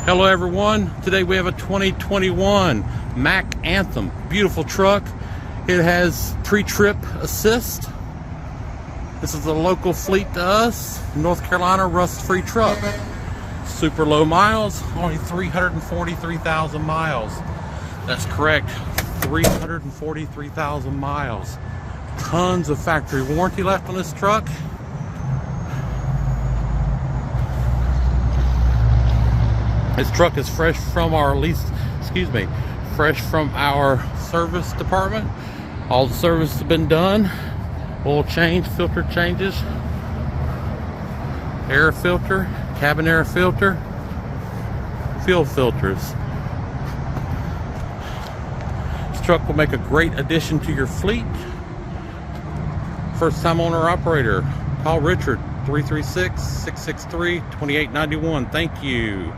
Hello everyone, today we have a 2021 MACK ANTHEM. Beautiful truck. It has pre-trip assist. This is a local fleet to us, North Carolina, rust-free truck. Super low miles, only 343,000 miles. That's correct, 343,000 miles. Tons of factory warranty left on this truck. This truck is fresh from our fresh from our service department. All the service has been done. Oil change, filter changes, air filter, cabin air filter, fuel filters. This truck will make a great addition to your fleet. First time owner operator, call Richard 336-663-2891. Thank you.